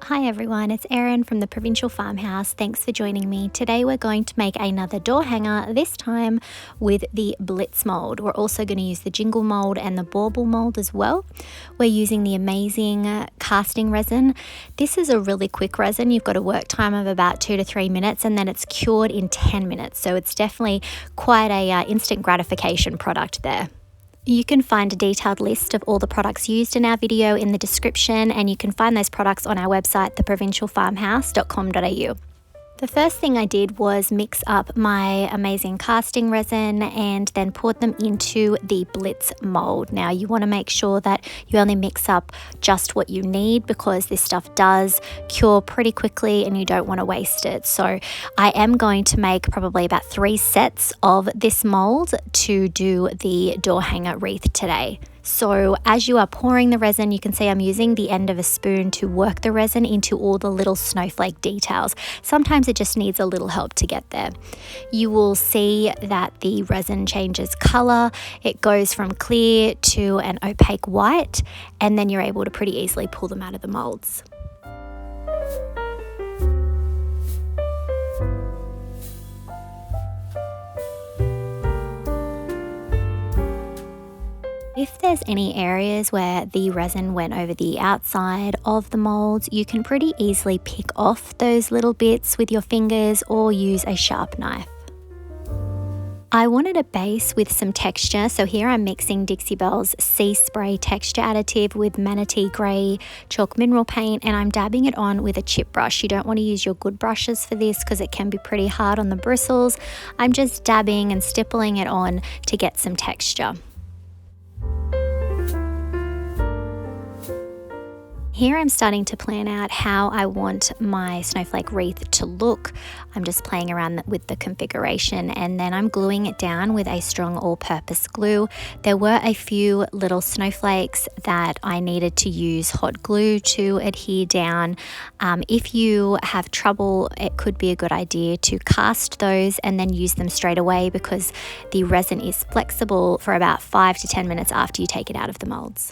Hi everyone, it's Erin from the Provincial Farmhouse. Thanks for joining me. Today we're going to make another door hanger, this time with the Blitz mold. We're also going to use the Jingle mold and the Bauble mold as well. We're using the amazing casting resin. This is a really quick resin. You've got a work time of about 2 to 3 minutes and then it's cured in 10 minutes. So it's definitely quite a instant gratification product there. You can find a detailed list of all the products used in our video in the description, and you can find those products on our website, theprovincialfarmhouse.com.au. The first thing I did was mix up my amazing casting resin and then poured them into the Blitz mold. Now you want to make sure that you only mix up just what you need because this stuff does cure pretty quickly and you don't want to waste it. So I am going to make probably about 3 sets of this mold to do the door hanger wreath today. So as you are pouring the resin, you can see I'm using the end of a spoon to work the resin into all the little snowflake details. Sometimes it just needs a little help to get there. You will see that the resin changes color. It goes from clear to an opaque white, and then you're able to pretty easily pull them out of the molds. If there's any areas where the resin went over the outside of the molds, you can pretty easily pick off those little bits with your fingers or use a sharp knife. I wanted a base with some texture, so here I'm mixing Dixie Belle's Sea Spray texture additive with Manatee grey chalk mineral paint, and I'm dabbing it on with a chip brush. You don't want to use your good brushes for this because it can be pretty hard on the bristles. I'm just dabbing and stippling it on to get some texture. Here I'm starting to plan out how I want my snowflake wreath to look. I'm just playing around with the configuration and then I'm gluing it down with a strong all-purpose glue. There were a few little snowflakes that I needed to use hot glue to adhere down. If you have trouble, it could be a good idea to cast those and then use them straight away because the resin is flexible for about 5 to 10 minutes after you take it out of the molds.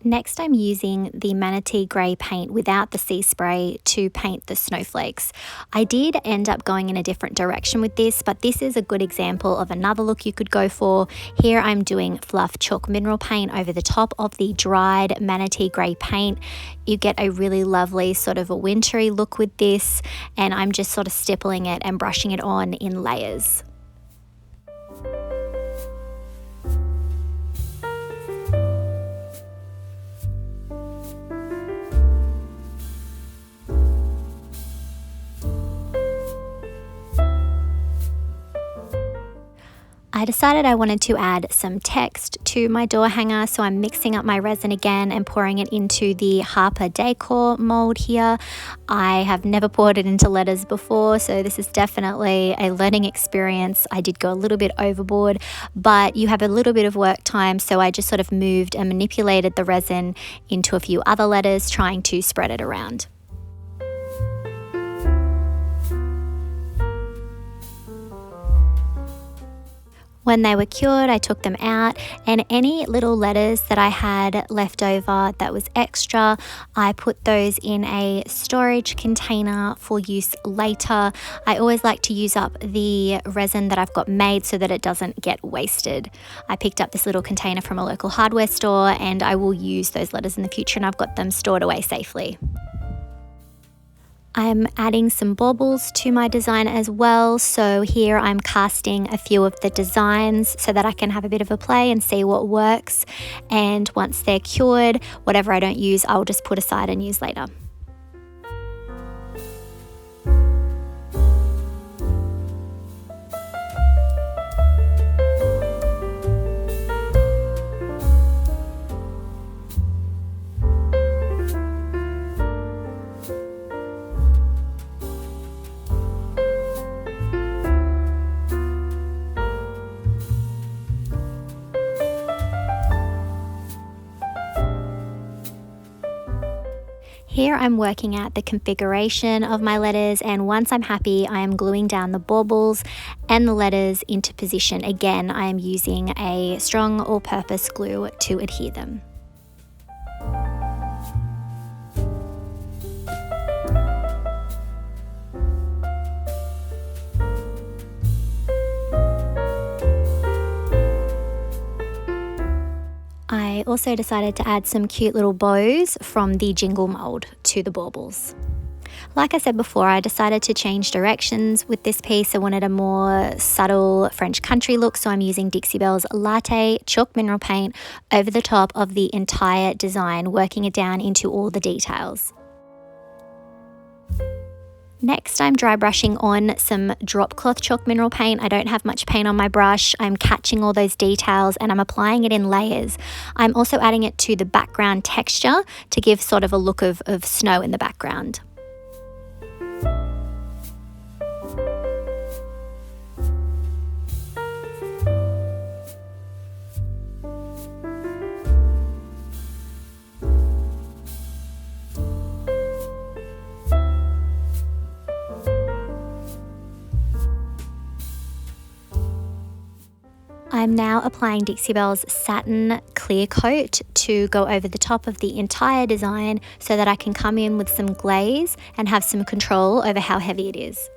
Next, I'm using the Manatee grey paint without the sea spray to paint the snowflakes. I did end up going in a different direction with this, but this is a good example of another look you could go for. Here I'm doing Fluff chalk mineral paint over the top of the dried Manatee grey paint. You get a really lovely sort of a wintry look with this, and I'm just sort of stippling it and brushing it on in layers. I decided I wanted to add some text to my door hanger, so I'm mixing up my resin again and pouring it into the Harper Decor mold here. I have never poured it into letters before, so this is definitely a learning experience. I did go a little bit overboard, but you have a little bit of work time, so I just sort of moved and manipulated the resin into a few other letters, trying to spread it around. When they were cured, I took them out, and any little letters that I had left over that was extra, I put those in a storage container for use later. I always like to use up the resin that I've got made so that it doesn't get wasted. I picked up this little container from a local hardware store, and I will use those letters in the future, and I've got them stored away safely. I'm adding some baubles to my design as well, so here I'm casting a few of the designs so that I can have a bit of a play and see what works, and once they're cured, whatever I don't use I'll just put aside and use later. Here I'm working out the configuration of my letters, and once I'm happy, I am gluing down the baubles and the letters into position. Again, I am using a strong all-purpose glue to adhere them. I also decided to add some cute little bows from the Jingle mold to the baubles. Like I said before, I decided to change directions with this piece. I wanted a more subtle French country look, so I'm using Dixie Belle's Latte chalk mineral paint over the top of the entire design, working it down into all the details. Next, I'm dry brushing on some drop cloth chalk mineral paint. I don't have much paint on my brush. I'm catching all those details and I'm applying it in layers. I'm also adding it to the background texture to give sort of a look of snow in the background. I'm now applying Dixie Belle's Satin clear coat to go over the top of the entire design so that I can come in with some glaze and have some control over how heavy it is.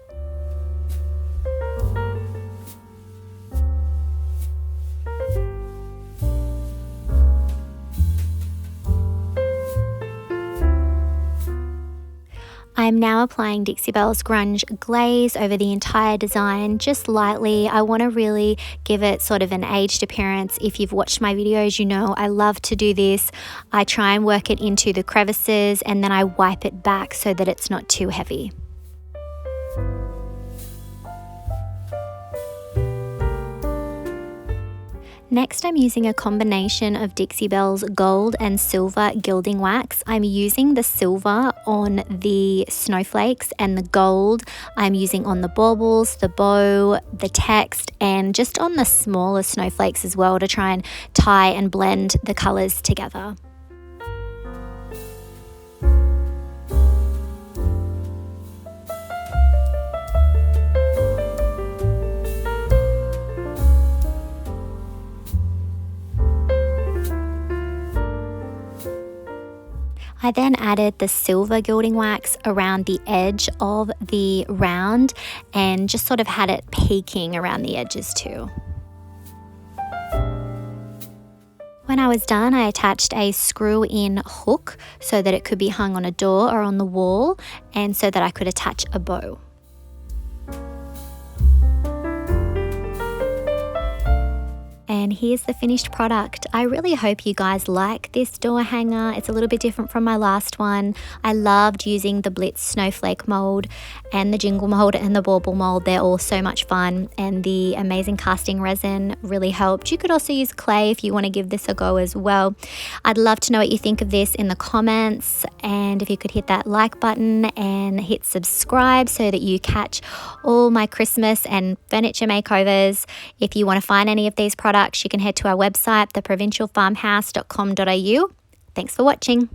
I'm now applying Dixie Belle's Grunge glaze over the entire design, just lightly. I want to really give it sort of an aged appearance. If you've watched my videos, you know I love to do this. I try and work it into the crevices and then I wipe it back so that it's not too heavy. Next, I'm using a combination of Dixie Belle's gold and silver gilding wax. I'm using the silver on the snowflakes and the gold I'm using on the baubles, the bow, the text, and just on the smaller snowflakes as well to try and tie and blend the colors together. I then added the silver gilding wax around the edge of the round and just sort of had it peeking around the edges too. When I was done, I attached a screw-in hook so that it could be hung on a door or on the wall and so that I could attach a bow. And here's the finished product. I really hope you guys like this door hanger. It's a little bit different from my last one. I loved using the Blitz snowflake mold and the Jingle mold and the Bauble mold. They're all so much fun, and the amazing casting resin really helped. You could also use clay if you want to give this a go as well. I'd love to know what you think of this in the comments, and if you could hit that like button and hit subscribe so that you catch all my Christmas and furniture makeovers. If you want to find any of these products, you can head to our website, theprovincialfarmhouse.com.au. Thanks for watching.